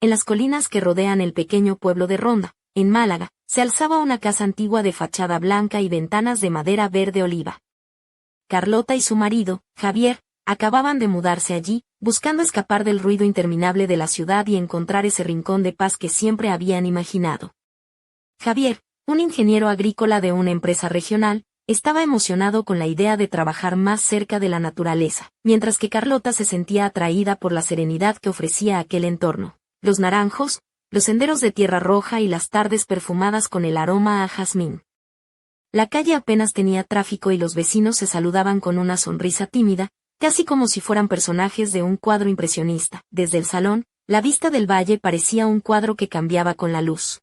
En las colinas que rodean el pequeño pueblo de Ronda, en Málaga, se alzaba una casa antigua de fachada blanca y ventanas de madera verde oliva. Carlota y su marido, Javier, acababan de mudarse allí, buscando escapar del ruido interminable de la ciudad y encontrar ese rincón de paz que siempre habían imaginado. Javier, un ingeniero agrícola de una empresa regional, estaba emocionado con la idea de trabajar más cerca de la naturaleza, mientras que Carlota se sentía atraída por la serenidad que ofrecía aquel entorno. Los naranjos, los senderos de tierra roja y las tardes perfumadas con el aroma a jazmín. La calle apenas tenía tráfico y los vecinos se saludaban con una sonrisa tímida, casi como si fueran personajes de un cuadro impresionista. Desde el salón, la vista del valle parecía un cuadro que cambiaba con la luz.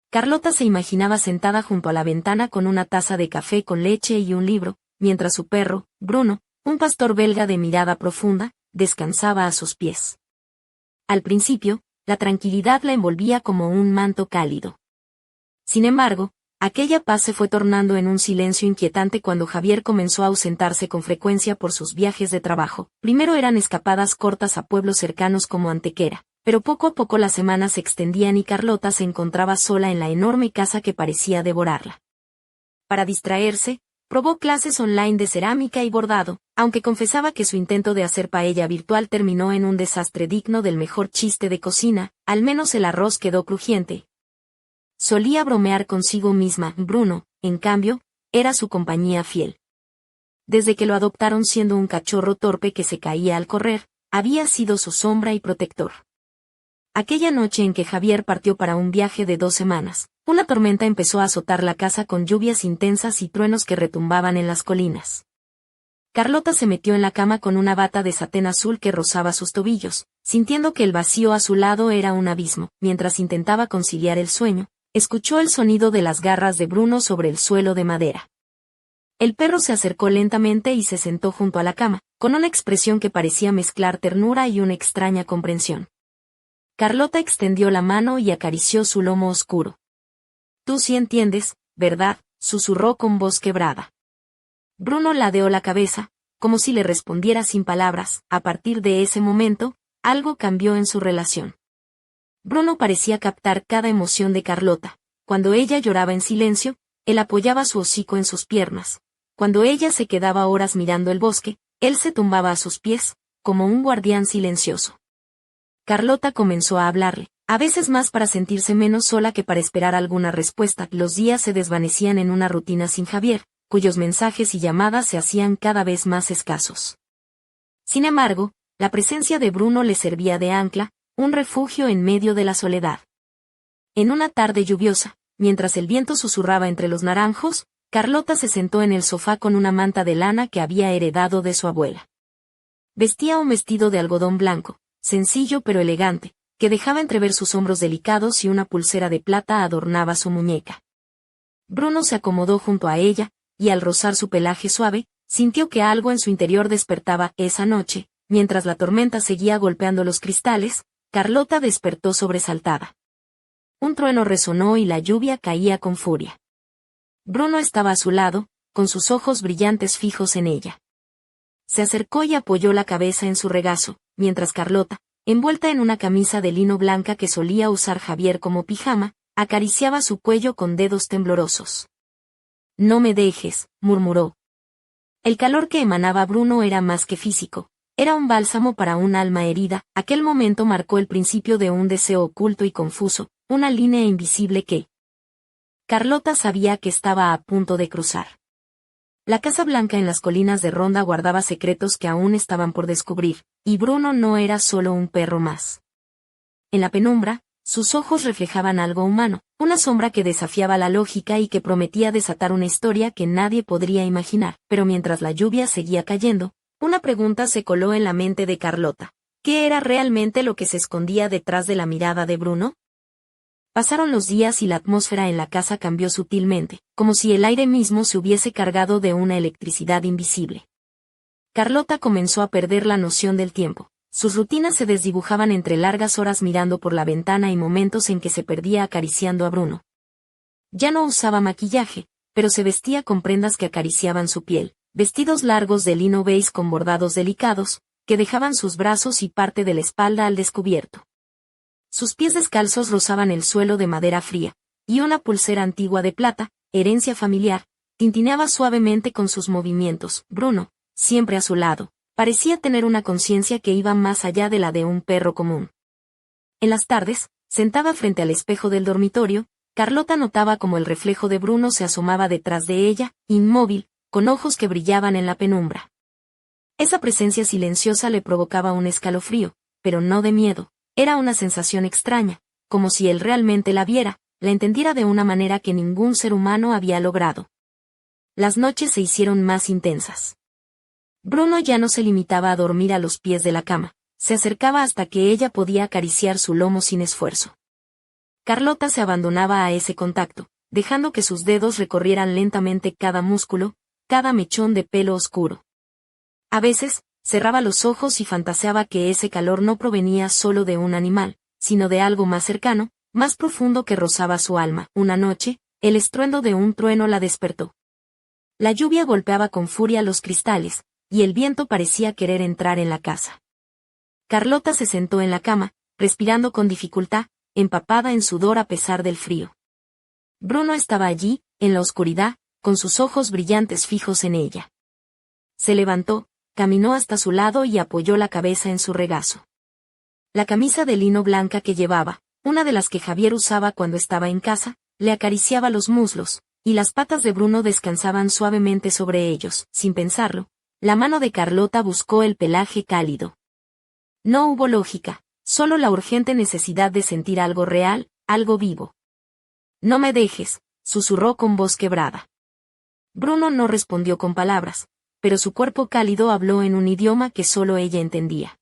Carlota se imaginaba sentada junto a la ventana con una taza de café con leche y un libro, mientras su perro, Bruno, un pastor belga de mirada profunda, descansaba a sus pies. Al principio, la tranquilidad la envolvía como un manto cálido. Sin embargo, aquella paz se fue tornando en un silencio inquietante cuando Javier comenzó a ausentarse con frecuencia por sus viajes de trabajo. Primero eran escapadas cortas a pueblos cercanos como Antequera, pero poco a poco las semanas se extendían y Carlota se encontraba sola en la enorme casa que parecía devorarla. Para distraerse, probó clases online de cerámica y bordado, aunque confesaba que su intento de hacer paella virtual terminó en un desastre digno del mejor chiste de cocina. Al menos el arroz quedó crujiente. Solía bromear consigo misma. Bruno, en cambio, era su compañía fiel. Desde que lo adoptaron siendo un cachorro torpe que se caía al correr, había sido su sombra y protector. Aquella noche en que Javier partió para un viaje de 2 semanas, una tormenta empezó a azotar la casa con lluvias intensas y truenos que retumbaban en las colinas. Carlota se metió en la cama con una bata de satén azul que rozaba sus tobillos, sintiendo que el vacío a su lado era un abismo. Mientras intentaba conciliar el sueño, escuchó el sonido de las garras de Bruno sobre el suelo de madera. El perro se acercó lentamente y se sentó junto a la cama, con una expresión que parecía mezclar ternura y una extraña comprensión. Carlota extendió la mano y acarició su lomo oscuro. «Tú sí entiendes, ¿verdad?», susurró con voz quebrada. Bruno ladeó la cabeza, como si le respondiera sin palabras. A partir de ese momento, algo cambió en su relación. Bruno parecía captar cada emoción de Carlota. Cuando ella lloraba en silencio, él apoyaba su hocico en sus piernas. Cuando ella se quedaba horas mirando el bosque, él se tumbaba a sus pies, como un guardián silencioso. Carlota comenzó a hablarle, a veces más para sentirse menos sola que para esperar alguna respuesta. Los días se desvanecían en una rutina sin Javier, cuyos mensajes y llamadas se hacían cada vez más escasos. Sin embargo, la presencia de Bruno le servía de ancla, un refugio en medio de la soledad. En una tarde lluviosa, mientras el viento susurraba entre los naranjos, Carlota se sentó en el sofá con una manta de lana que había heredado de su abuela. Vestía un vestido de algodón blanco, sencillo pero elegante, que dejaba entrever sus hombros delicados y una pulsera de plata adornaba su muñeca. Bruno se acomodó junto a ella, y al rozar su pelaje suave, sintió que algo en su interior despertaba. Esa noche, mientras la tormenta seguía golpeando los cristales, Carlota despertó sobresaltada. Un trueno resonó y la lluvia caía con furia. Bruno estaba a su lado, con sus ojos brillantes fijos en ella. Se acercó y apoyó la cabeza en su regazo, mientras Carlota, envuelta en una camisa de lino blanca que solía usar Javier como pijama, acariciaba su cuello con dedos temblorosos. «No me dejes», murmuró. El calor que emanaba Bruno era más que físico, era un bálsamo para un alma herida. Aquel momento marcó el principio de un deseo oculto y confuso, una línea invisible que Carlota sabía que estaba a punto de cruzar. La Casa Blanca en las colinas de Ronda guardaba secretos que aún estaban por descubrir, y Bruno no era solo un perro más. En la penumbra, sus ojos reflejaban algo humano, una sombra que desafiaba la lógica y que prometía desatar una historia que nadie podría imaginar. Pero mientras la lluvia seguía cayendo, una pregunta se coló en la mente de Carlota. ¿Qué era realmente lo que se escondía detrás de la mirada de Bruno? Pasaron los días y la atmósfera en la casa cambió sutilmente, como si el aire mismo se hubiese cargado de una electricidad invisible. Carlota comenzó a perder la noción del tiempo. Sus rutinas se desdibujaban entre largas horas mirando por la ventana y momentos en que se perdía acariciando a Bruno. Ya no usaba maquillaje, pero se vestía con prendas que acariciaban su piel, vestidos largos de lino beige con bordados delicados, que dejaban sus brazos y parte de la espalda al descubierto. Sus pies descalzos rozaban el suelo de madera fría, y una pulsera antigua de plata, herencia familiar, tintineaba suavemente con sus movimientos. Bruno, siempre a su lado, parecía tener una conciencia que iba más allá de la de un perro común. En las tardes, sentada frente al espejo del dormitorio, Carlota notaba cómo el reflejo de Bruno se asomaba detrás de ella, inmóvil, con ojos que brillaban en la penumbra. Esa presencia silenciosa le provocaba un escalofrío, pero no de miedo, era una sensación extraña, como si él realmente la viera, la entendiera de una manera que ningún ser humano había logrado. Las noches se hicieron más intensas. Bruno ya no se limitaba a dormir a los pies de la cama, se acercaba hasta que ella podía acariciar su lomo sin esfuerzo. Carlota se abandonaba a ese contacto, dejando que sus dedos recorrieran lentamente cada músculo, cada mechón de pelo oscuro. A veces, cerraba los ojos y fantaseaba que ese calor no provenía solo de un animal, sino de algo más cercano, más profundo que rozaba su alma. Una noche, el estruendo de un trueno la despertó. La lluvia golpeaba con furia los cristales, y el viento parecía querer entrar en la casa. Carlota se sentó en la cama, respirando con dificultad, empapada en sudor a pesar del frío. Bruno estaba allí, en la oscuridad, con sus ojos brillantes fijos en ella. Se levantó, caminó hasta su lado y apoyó la cabeza en su regazo. La camisa de lino blanca que llevaba, una de las que Javier usaba cuando estaba en casa, le acariciaba los muslos, y las patas de Bruno descansaban suavemente sobre ellos. Sin pensarlo, la mano de Carlota buscó el pelaje cálido. No hubo lógica, solo la urgente necesidad de sentir algo real, algo vivo. «No me dejes», susurró con voz quebrada. Bruno no respondió con palabras, pero su cuerpo cálido habló en un idioma que solo ella entendía.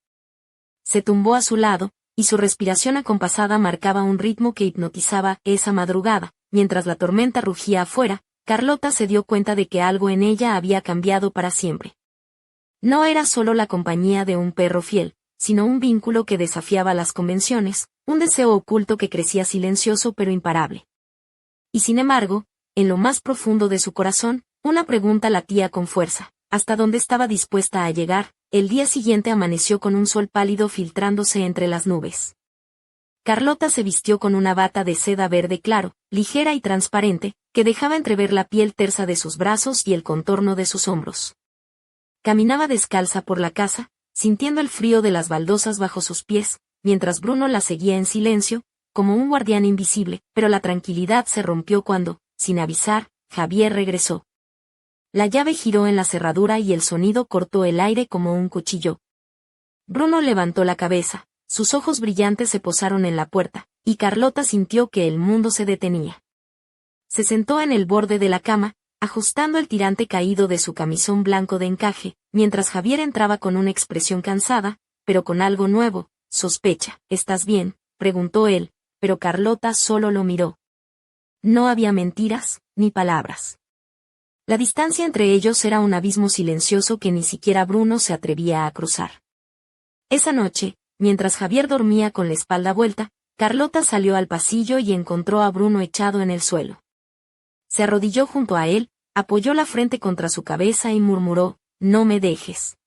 Se tumbó a su lado, y su respiración acompasada marcaba un ritmo que hipnotizaba. Esa madrugada, mientras la tormenta rugía afuera, Carlota se dio cuenta de que algo en ella había cambiado para siempre. No era solo la compañía de un perro fiel, sino un vínculo que desafiaba las convenciones, un deseo oculto que crecía silencioso pero imparable. Y sin embargo, en lo más profundo de su corazón, una pregunta latía con fuerza: ¿hasta dónde estaba dispuesta a llegar? El día siguiente amaneció con un sol pálido filtrándose entre las nubes. Carlota se vistió con una bata de seda verde claro, ligera y transparente, que dejaba entrever la piel tersa de sus brazos y el contorno de sus hombros. Caminaba descalza por la casa, sintiendo el frío de las baldosas bajo sus pies, mientras Bruno la seguía en silencio, como un guardián invisible, pero la tranquilidad se rompió cuando, sin avisar, Javier regresó. La llave giró en la cerradura y el sonido cortó el aire como un cuchillo. Bruno levantó la cabeza, sus ojos brillantes se posaron en la puerta, y Carlota sintió que el mundo se detenía. Se sentó en el borde de la cama, ajustando el tirante caído de su camisón blanco de encaje, mientras Javier entraba con una expresión cansada, pero con algo nuevo. «Sospecha, ¿estás bien?», preguntó él, pero Carlota solo lo miró. No había mentiras, ni palabras. La distancia entre ellos era un abismo silencioso que ni siquiera Bruno se atrevía a cruzar. Esa noche, mientras Javier dormía con la espalda vuelta, Carlota salió al pasillo y encontró a Bruno echado en el suelo. Se arrodilló junto a él, apoyó la frente contra su cabeza y murmuró: «No me dejes».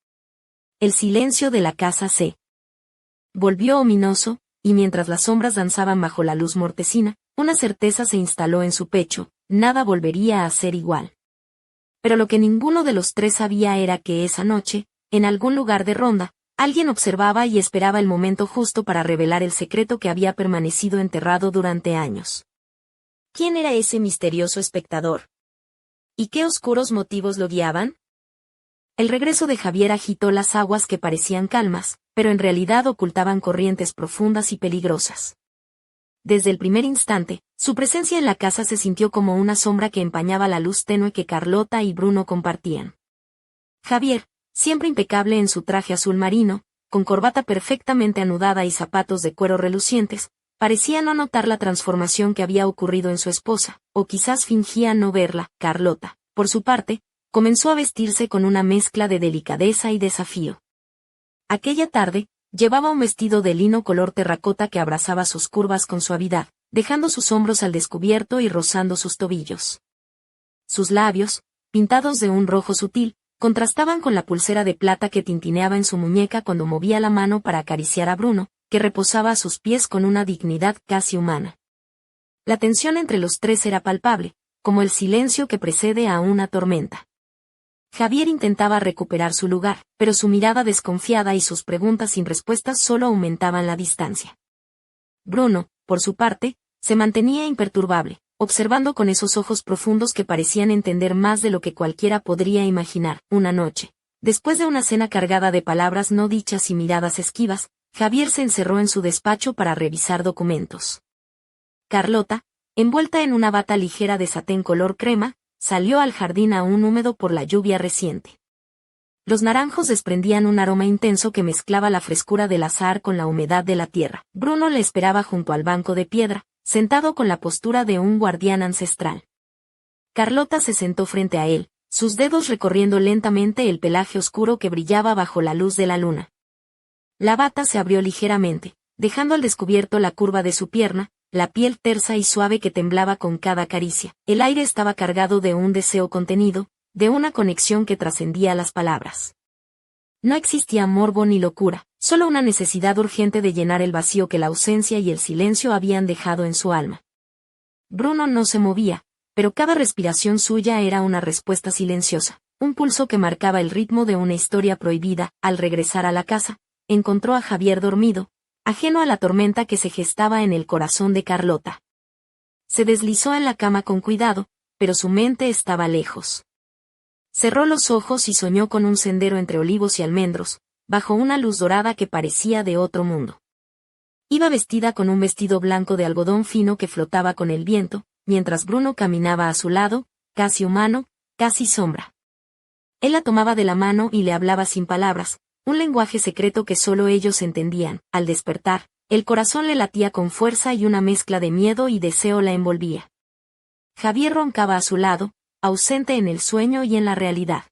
El silencio de la casa se volvió ominoso, y mientras las sombras danzaban bajo la luz mortecina, una certeza se instaló en su pecho: nada volvería a ser igual. Pero lo que ninguno de los tres sabía era que esa noche, en algún lugar de Ronda, alguien observaba y esperaba el momento justo para revelar el secreto que había permanecido enterrado durante años. ¿Quién era ese misterioso espectador? ¿Y qué oscuros motivos lo guiaban? El regreso de Javier agitó las aguas que parecían calmas, pero en realidad ocultaban corrientes profundas y peligrosas. Desde el primer instante, su presencia en la casa se sintió como una sombra que empañaba la luz tenue que Carlota y Bruno compartían. Javier, siempre impecable en su traje azul marino, con corbata perfectamente anudada y zapatos de cuero relucientes, parecía no notar la transformación que había ocurrido en su esposa, o quizás fingía no verla. Carlota, por su parte, comenzó a vestirse con una mezcla de delicadeza y desafío. Aquella tarde, llevaba un vestido de lino color terracota que abrazaba sus curvas con suavidad, dejando sus hombros al descubierto y rozando sus tobillos. Sus labios, pintados de un rojo sutil, contrastaban con la pulsera de plata que tintineaba en su muñeca cuando movía la mano para acariciar a Bruno, que reposaba a sus pies con una dignidad casi humana. La tensión entre los tres era palpable, como el silencio que precede a una tormenta. Javier intentaba recuperar su lugar, pero su mirada desconfiada y sus preguntas sin respuestas solo aumentaban la distancia. Bruno, por su parte, se mantenía imperturbable, observando con esos ojos profundos que parecían entender más de lo que cualquiera podría imaginar. Una noche, después de una cena cargada de palabras no dichas y miradas esquivas, Javier se encerró en su despacho para revisar documentos. Carlota, envuelta en una bata ligera de satén color crema, salió al jardín aún húmedo por la lluvia reciente. Los naranjos desprendían un aroma intenso que mezclaba la frescura del azahar con la humedad de la tierra. Bruno le esperaba junto al banco de piedra, sentado con la postura de un guardián ancestral. Carlota se sentó frente a él, sus dedos recorriendo lentamente el pelaje oscuro que brillaba bajo la luz de la luna. La bata se abrió ligeramente, dejando al descubierto la curva de su pierna, la piel tersa y suave que temblaba con cada caricia. El aire estaba cargado de un deseo contenido, de una conexión que trascendía las palabras. No existía morbo ni locura, solo una necesidad urgente de llenar el vacío que la ausencia y el silencio habían dejado en su alma. Bruno no se movía, pero cada respiración suya era una respuesta silenciosa, un pulso que marcaba el ritmo de una historia prohibida. Al regresar a la casa, encontró a Javier dormido, ajeno a la tormenta que se gestaba en el corazón de Carlota. Se deslizó en la cama con cuidado, pero su mente estaba lejos. Cerró los ojos y soñó con un sendero entre olivos y almendros, bajo una luz dorada que parecía de otro mundo. Iba vestida con un vestido blanco de algodón fino que flotaba con el viento, mientras Bruno caminaba a su lado, casi humano, casi sombra. Él la tomaba de la mano y le hablaba sin palabras, un lenguaje secreto que solo ellos entendían. Al despertar, el corazón le latía con fuerza y una mezcla de miedo y deseo la envolvía. Javier roncaba a su lado, ausente en el sueño y en la realidad.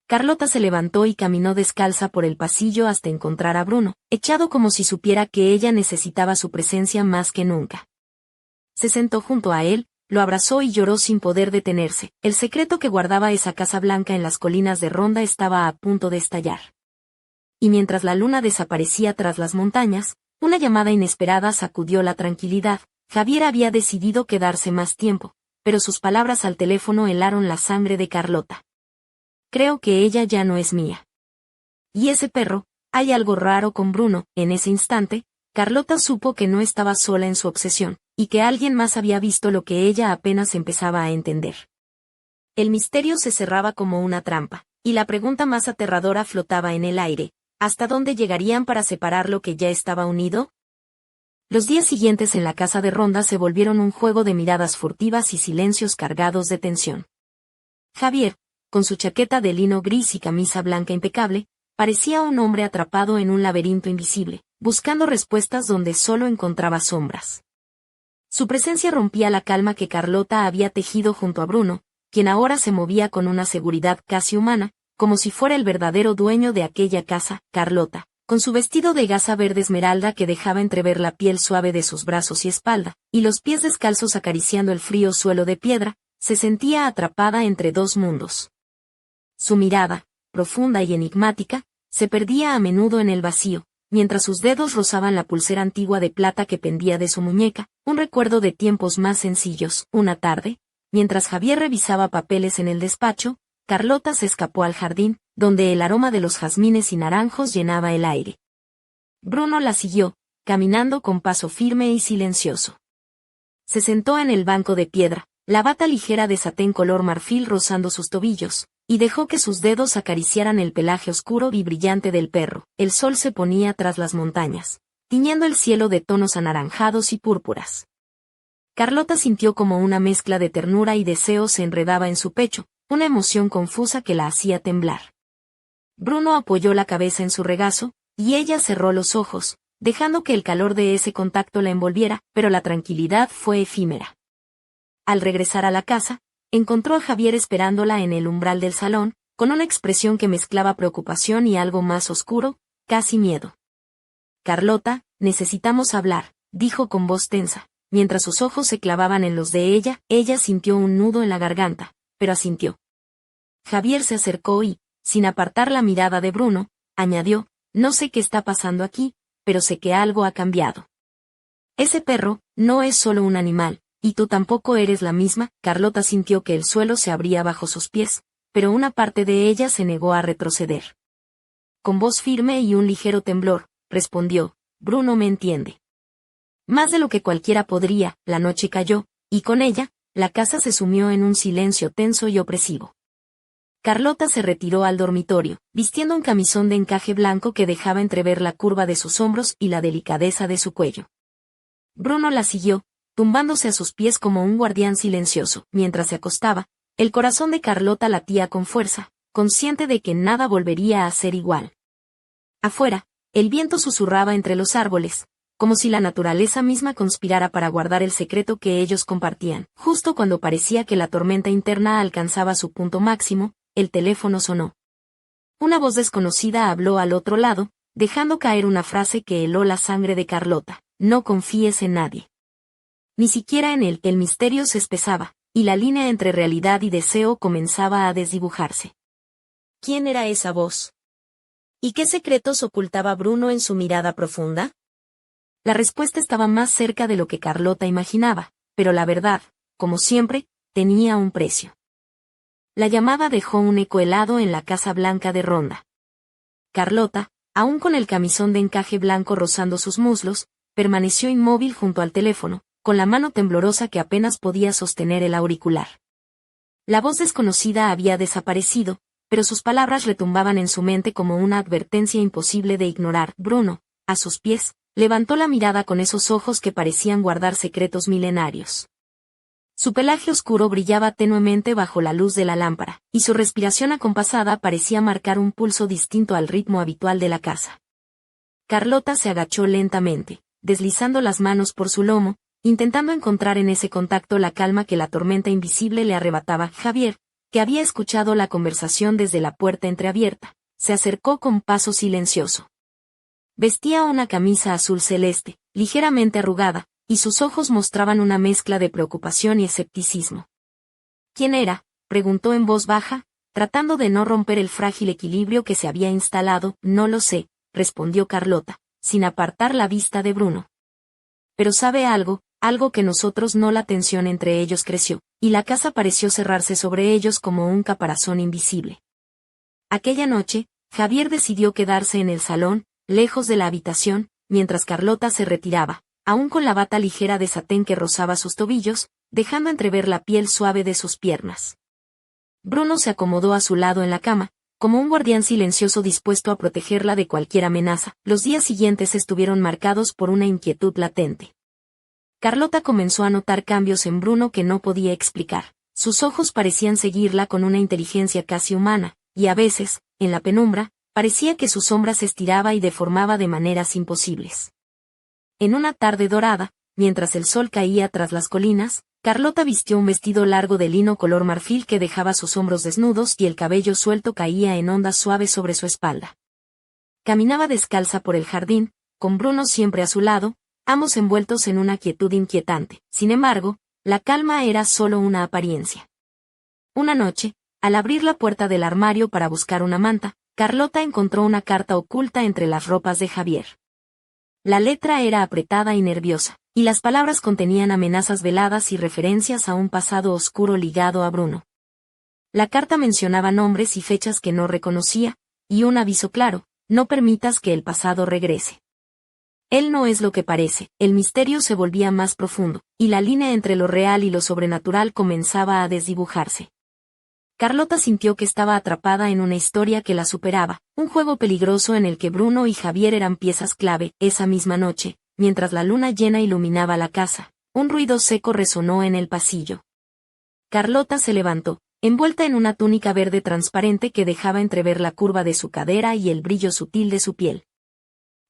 Carlota se levantó y caminó descalza por el pasillo hasta encontrar a Bruno, echado como si supiera que ella necesitaba su presencia más que nunca. Se sentó junto a él, lo abrazó y lloró sin poder detenerse. El secreto que guardaba esa casa blanca en las colinas de Ronda estaba a punto de estallar. Y mientras la luna desaparecía tras las montañas, una llamada inesperada sacudió la tranquilidad. Javier había decidido quedarse más tiempo, pero sus palabras al teléfono helaron la sangre de Carlota. Creo que ella ya no es mía. Y ese perro, hay algo raro con Bruno. En ese instante, Carlota supo que no estaba sola en su obsesión, y que alguien más había visto lo que ella apenas empezaba a entender. El misterio se cerraba como una trampa, y la pregunta más aterradora flotaba en el aire: ¿hasta dónde llegarían para separar lo que ya estaba unido? Los días siguientes en la casa de Ronda se volvieron un juego de miradas furtivas y silencios cargados de tensión. Javier, con su chaqueta de lino gris y camisa blanca impecable, parecía un hombre atrapado en un laberinto invisible, buscando respuestas donde solo encontraba sombras. Su presencia rompía la calma que Carlota había tejido junto a Bruno, quien ahora se movía con una seguridad casi humana, como si fuera el verdadero dueño de aquella casa. Carlota, con su vestido de gasa verde esmeralda que dejaba entrever la piel suave de sus brazos y espalda, y los pies descalzos acariciando el frío suelo de piedra, se sentía atrapada entre dos mundos. Su mirada, profunda y enigmática, se perdía a menudo en el vacío, mientras sus dedos rozaban la pulsera antigua de plata que pendía de su muñeca, un recuerdo de tiempos más sencillos. Una tarde, mientras Javier revisaba papeles en el despacho, Carlota se escapó al jardín, donde el aroma de los jazmines y naranjos llenaba el aire. Bruno la siguió, caminando con paso firme y silencioso. Se sentó en el banco de piedra, la bata ligera de satén color marfil rozando sus tobillos, y dejó que sus dedos acariciaran el pelaje oscuro y brillante del perro. El sol se ponía tras las montañas, tiñendo el cielo de tonos anaranjados y púrpuras. Carlota sintió como una mezcla de ternura y deseo se enredaba en su pecho, una emoción confusa que la hacía temblar. Bruno apoyó la cabeza en su regazo, y ella cerró los ojos, dejando que el calor de ese contacto la envolviera, pero la tranquilidad fue efímera. Al regresar a la casa, encontró a Javier esperándola en el umbral del salón, con una expresión que mezclaba preocupación y algo más oscuro, casi miedo. Carlota, necesitamos hablar, dijo con voz tensa. Mientras sus ojos se clavaban en los de ella sintió un nudo en la garganta, pero asintió. Javier se acercó y, sin apartar la mirada de Bruno, añadió: no sé qué está pasando aquí, pero sé que algo ha cambiado. Ese perro no es solo un animal, y tú tampoco eres la misma. Carlota sintió que el suelo se abría bajo sus pies, pero una parte de ella se negó a retroceder. Con voz firme y un ligero temblor, respondió, Bruno me entiende. Más de lo que cualquiera podría. La noche cayó, y con ella, la casa se sumió en un silencio tenso y opresivo. Carlota se retiró al dormitorio, vistiendo un camisón de encaje blanco que dejaba entrever la curva de sus hombros y la delicadeza de su cuello. Bruno la siguió, tumbándose a sus pies como un guardián silencioso. Mientras se acostaba, el corazón de Carlota latía con fuerza, consciente de que nada volvería a ser igual. Afuera, el viento susurraba entre los árboles, como si la naturaleza misma conspirara para guardar el secreto que ellos compartían. Justo cuando parecía que la tormenta interna alcanzaba su punto máximo, el teléfono sonó. Una voz desconocida habló al otro lado, dejando caer una frase que heló la sangre de Carlota: no confíes en nadie. Ni siquiera en él. El misterio se espesaba, y la línea entre realidad y deseo comenzaba a desdibujarse. ¿Quién era esa voz? ¿Y qué secretos ocultaba Bruno en su mirada profunda? La respuesta estaba más cerca de lo que Carlota imaginaba, pero la verdad, como siempre, tenía un precio. La llamada dejó un eco helado en la Casa Blanca de Ronda. Carlota, aún con el camisón de encaje blanco rozando sus muslos, permaneció inmóvil junto al teléfono, con la mano temblorosa que apenas podía sostener el auricular. La voz desconocida había desaparecido, pero sus palabras retumbaban en su mente como una advertencia imposible de ignorar. Bruno, a sus pies, levantó la mirada con esos ojos que parecían guardar secretos milenarios. Su pelaje oscuro brillaba tenuemente bajo la luz de la lámpara, y su respiración acompasada parecía marcar un pulso distinto al ritmo habitual de la casa. Carlota se agachó lentamente, deslizando las manos por su lomo, intentando encontrar en ese contacto la calma que la tormenta invisible le arrebataba. Javier, que había escuchado la conversación desde la puerta entreabierta, se acercó con paso silencioso. Vestía una camisa azul celeste, ligeramente arrugada, y sus ojos mostraban una mezcla de preocupación y escepticismo. ¿Quién era?, preguntó en voz baja, tratando de no romper el frágil equilibrio que se había instalado. No lo sé, respondió Carlota, sin apartar la vista de Bruno. Pero sabe algo que nosotros no. La tensión entre ellos creció, y la casa pareció cerrarse sobre ellos como un caparazón invisible. Aquella noche, Javier decidió quedarse en el salón, lejos de la habitación, mientras Carlota se retiraba, aún con la bata ligera de satén que rozaba sus tobillos, dejando entrever la piel suave de sus piernas. Bruno se acomodó a su lado en la cama, como un guardián silencioso dispuesto a protegerla de cualquier amenaza. Los días siguientes estuvieron marcados por una inquietud latente. Carlota comenzó a notar cambios en Bruno que no podía explicar. Sus ojos parecían seguirla con una inteligencia casi humana, y a veces, en la penumbra, parecía que su sombra se estiraba y deformaba de maneras imposibles. En una tarde dorada, mientras el sol caía tras las colinas, Carlota vistió un vestido largo de lino color marfil que dejaba sus hombros desnudos y el cabello suelto caía en ondas suaves sobre su espalda. Caminaba descalza por el jardín, con Bruno siempre a su lado, ambos envueltos en una quietud inquietante. Sin embargo, la calma era solo una apariencia. Una noche, al abrir la puerta del armario para buscar una manta, Carlota encontró una carta oculta entre las ropas de Javier. La letra era apretada y nerviosa, y las palabras contenían amenazas veladas y referencias a un pasado oscuro ligado a Bruno. La carta mencionaba nombres y fechas que no reconocía, y un aviso claro: no permitas que el pasado regrese. Él no es lo que parece. El misterio se volvía más profundo, y la línea entre lo real y lo sobrenatural comenzaba a desdibujarse. Carlota sintió que estaba atrapada en una historia que la superaba, un juego peligroso en el que Bruno y Javier eran piezas clave. Esa misma noche, mientras la luna llena iluminaba la casa, un ruido seco resonó en el pasillo. Carlota se levantó, envuelta en una túnica verde transparente que dejaba entrever la curva de su cadera y el brillo sutil de su piel.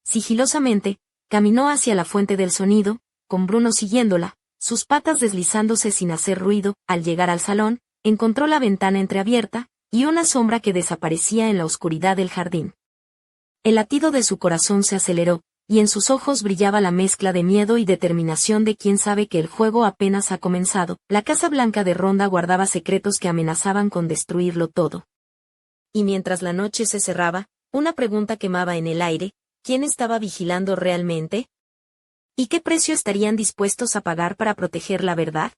Sigilosamente, caminó hacia la fuente del sonido, con Bruno siguiéndola, sus patas deslizándose sin hacer ruido. Al llegar al salón, encontró la ventana entreabierta, y una sombra que desaparecía en la oscuridad del jardín. El latido de su corazón se aceleró, y en sus ojos brillaba la mezcla de miedo y determinación de quien sabe que el juego apenas ha comenzado. La Casa Blanca de Ronda guardaba secretos que amenazaban con destruirlo todo. Y mientras la noche se cerraba, una pregunta quemaba en el aire: ¿Quién estaba vigilando realmente? ¿Y qué precio estarían dispuestos a pagar para proteger la verdad?